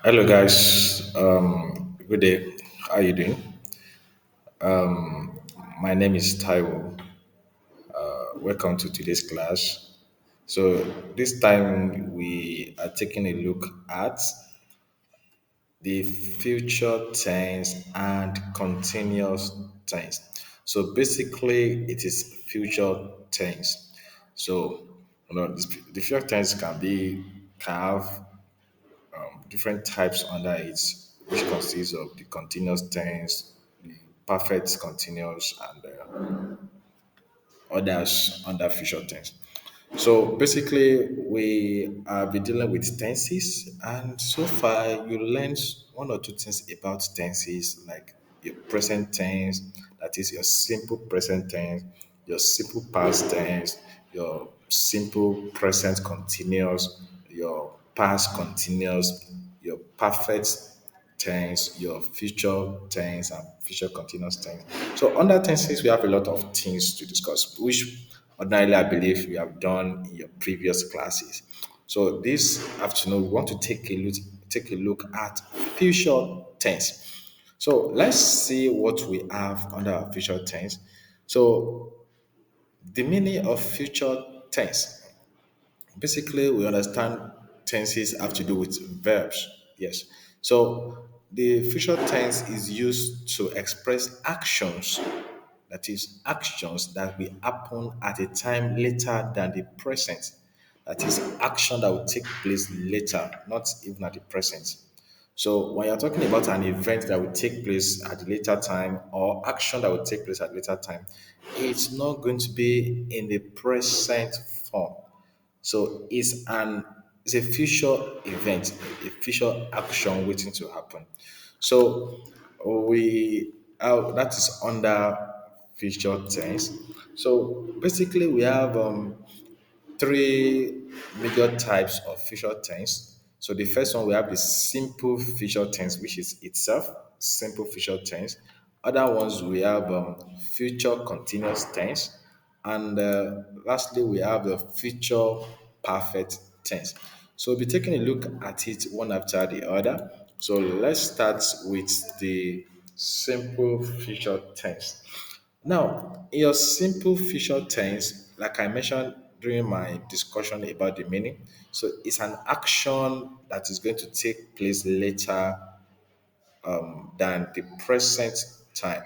Hello, guys. Good day. How you doing? My name is Taiwo. Welcome to today's class. So this time we are taking a look at the future tense and continuous tense. So basically, it is future tense. So the future tense can have different types under it, which consists of the continuous tense, the perfect continuous, and others under future tense. So basically, we are be dealing with tenses, and so far you learned one or two things about tenses, like your present tense, that is your simple present tense, your simple past tense, your simple present continuous, your past continuous, your perfect tense, your future tense, and future continuous tense. So under tenses, we have a lot of things to discuss, which ordinarily I believe we have done in your previous classes. So this afternoon, we want to take a look at future tense. So let's see what we have under our future tense. So the meaning of future tense. Basically, we understand tenses have to do with verbs. Yes. So the future tense is used to express actions, that is, actions that will happen at a time later than the present. That is, action that will take place later, not even at the present. So when you're talking about an event that will take place at a later time or action that will take place at a later time, it's not going to be in the present form. So it's a future event, a future action waiting to happen. So we that is under future tense. So basically we have three major types of future tense. So the first one we have the simple future tense, which is itself simple future tense. Other ones we have future continuous tense, and lastly we have the future perfect tense. So we'll be taking a look at it one after the other. So let's start with the simple future tense. Now, in your simple future tense, like I mentioned during my discussion about the meaning, so it's an action that is going to take place later than the present time.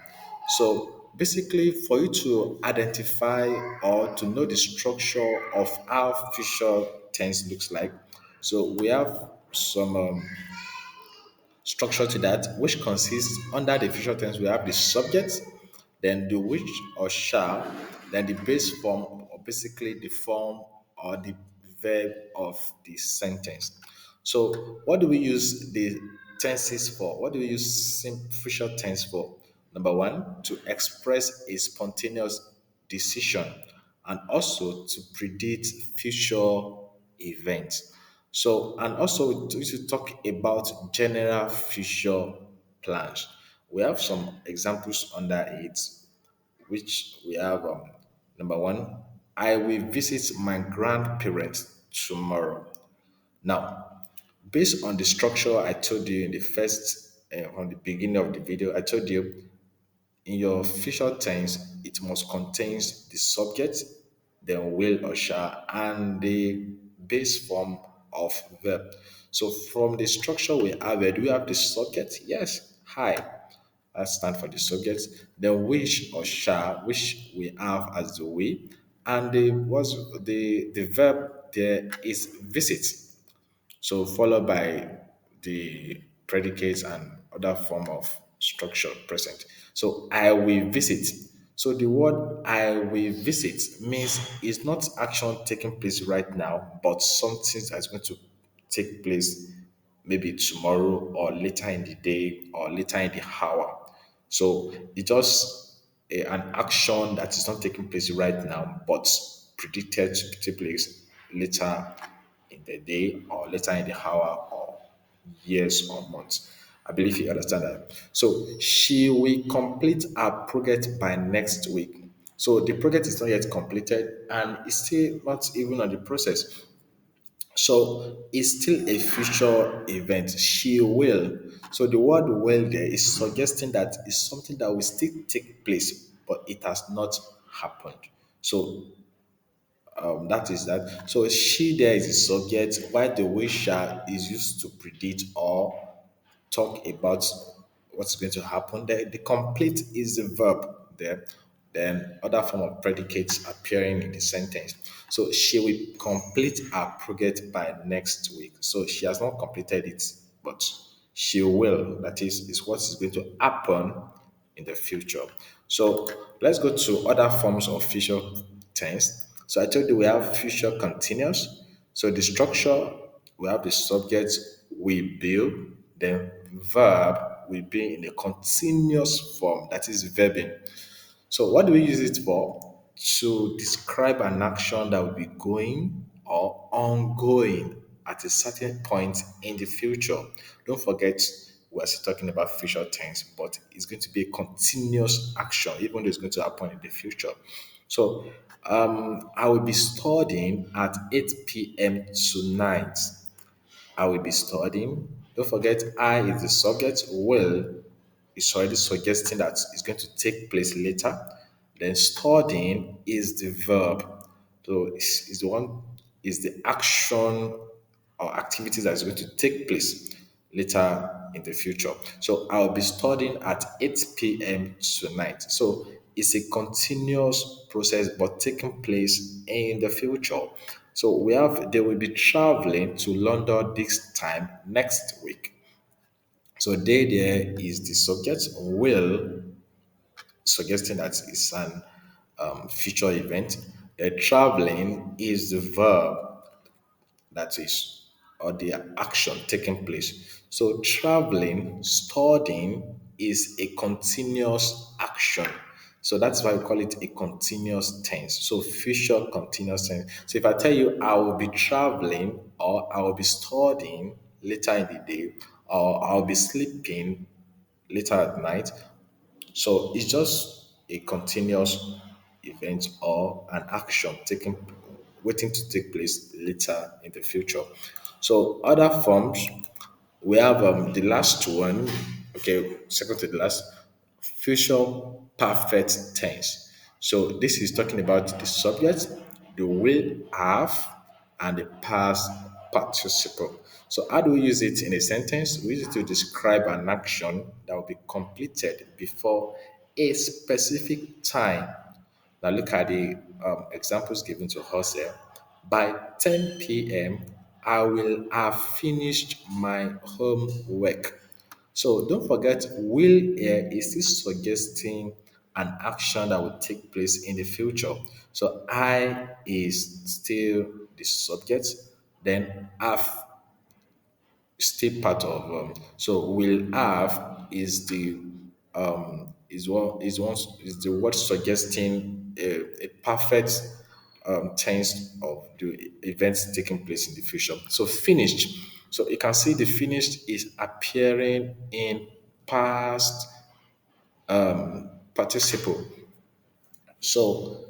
So basically, for you to identify or to know the structure of how future tense looks like, so we have some structure to that, which consists under the future tense, we have the subject, then the which or shall, then the base form, or basically the form or the verb of the sentence. So, what do we use the tenses for? What do we use future tense for? Number one, to express a spontaneous decision and also to predict future events. So, and also we should talk about general future plans. We have some examples under it, which we have number one, I will visit my grandparents tomorrow. Now, based on the structure I told you in the first, from the beginning of the video, I told you in your future tense, it must contain the subject, then will or shall, and the base form of verb. So from the structure we have, do we have the subject? Yes, hi. That stand for the subject. Then which or shall, which we have as the we, and the verb there is visit. So followed by the predicates and other form of structure present. So I will visit. So the word I will visit means it's not action taking place right now, but something that's going to take place maybe tomorrow or later in the day or later in the hour. So it's just an action that is not taking place right now, but predicted to take place later in the day or later in the hour or years or months. I believe you understand that. So she will complete her project by next week. So the project is not yet completed and it's still not even on the process. So it's still a future event. She will. So the word will there is suggesting that it's something that will still take place, but it has not happened. So that is that. So she there is the subject, while the we shall is used to predict or talk about what's going to happen. The complete is the verb there. Then other form of predicates appearing in the sentence. So she will complete her project by next week. So she has not completed it, but she will. That is what is going to happen in the future. So let's go to other forms of future tense. So I told you we have future continuous. So the structure, we have the subject we build, then verb will be in a continuous form, that is verbing. So what do we use it for? To describe an action that will be going or ongoing at a certain point in the future. Don't forget, we're still talking about future tense, but it's going to be a continuous action, even though it's going to happen in the future. So I will be studying at 8 p.m. tonight. I will be studying. Don't forget, I is the subject. Will is already suggesting that it's going to take place later. Then studying is the verb. So is the one is the action or activities that is going to take place later in the future. So I'll be studying at 8 p.m. tonight. So it's a continuous process but taking place in the future. So they will be traveling to London this time next week. So they there is the subject will suggesting that it's an future event. The traveling is the verb that is or the action taking place. So traveling, studying is a continuous action. So that's why we call it a continuous tense. So future continuous tense. So if I tell you I will be traveling or I will be studying later in the day or I'll be sleeping later at night, so it's just a continuous event or an action waiting to take place later in the future. So other forms, we have the last one, okay, second to the last, future perfect tense. So this is talking about the subject, the will have, and the past participle. So how do we use it in a sentence? We use it to describe an action that will be completed before a specific time. Now look at the examples given to us here. By 10 p.m., I will have finished my homework. So don't forget, will here is still suggesting an action that will take place in the future. So I is still the subject, then have still part of so will have is the is the word suggesting a perfect tense of the events taking place in the future. So finished. So you can see the finished is appearing in past participle. So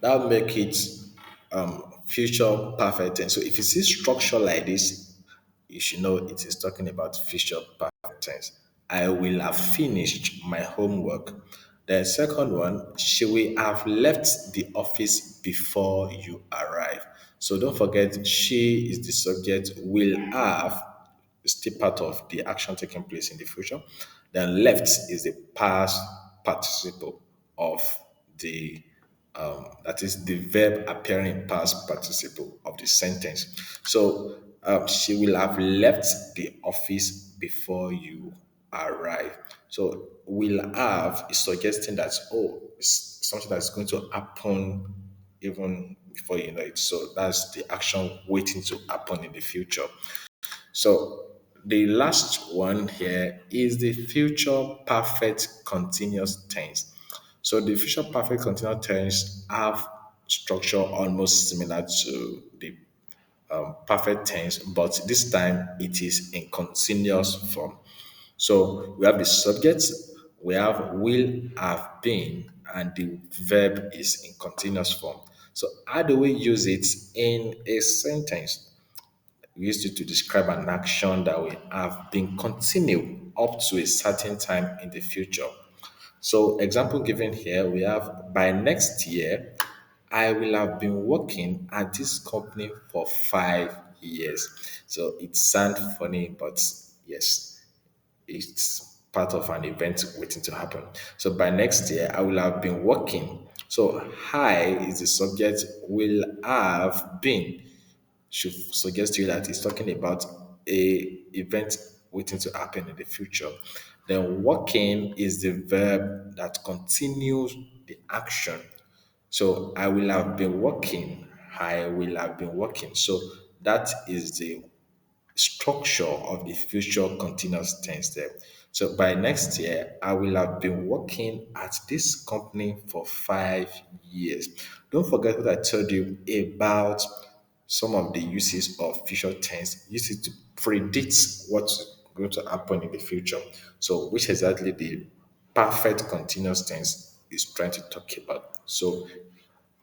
that make it future perfect tense. So if you see structure like this, you should know it is talking about future perfect tense. I will have finished my homework. The second one, she will have left the office before you arrive. So don't forget, she is the subject, will have still part of the action taking place in the future. Then left is the past participle of the that is the verb appearing in past participle of the sentence. So she will have left the office before you arrive. So will have is suggesting that it's something that's going to happen even before you know it. So that's the action waiting to happen in the future. So the last one here is the future perfect continuous tense. So the future perfect continuous tense have structure almost similar to the perfect tense, but this time it is in continuous form. So we have the subject, we have will have been, and the verb is in continuous form. So how do we use it in a sentence? we used it to describe an action that we have been continued up to a certain time in the future. So, example given here, we have by next year, I will have been working at this company for 5 years. So it sounds funny, but yes, it's part of an event waiting to happen. So by next year, I will have been working. So I is the subject will have been should suggest to you that it's talking about a event waiting to happen in the future. Then working is the verb that continues the action. So I will have been working. I will have been working. So that is the structure of the future continuous tense there. So by next year, I will have been working at this company for 5 years. Don't forget what I told you about some of the uses of future tense. Use it to predict what's going to happen in the future. So which exactly the perfect continuous tense is trying to talk about. So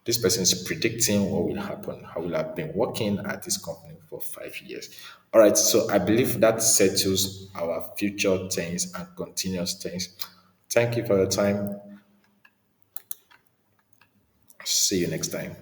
this person is predicting what will happen. I will have been working at this company for 5 years. All right, so I believe that settles our future tense and continuous tense. Thank you for your time. See you next time.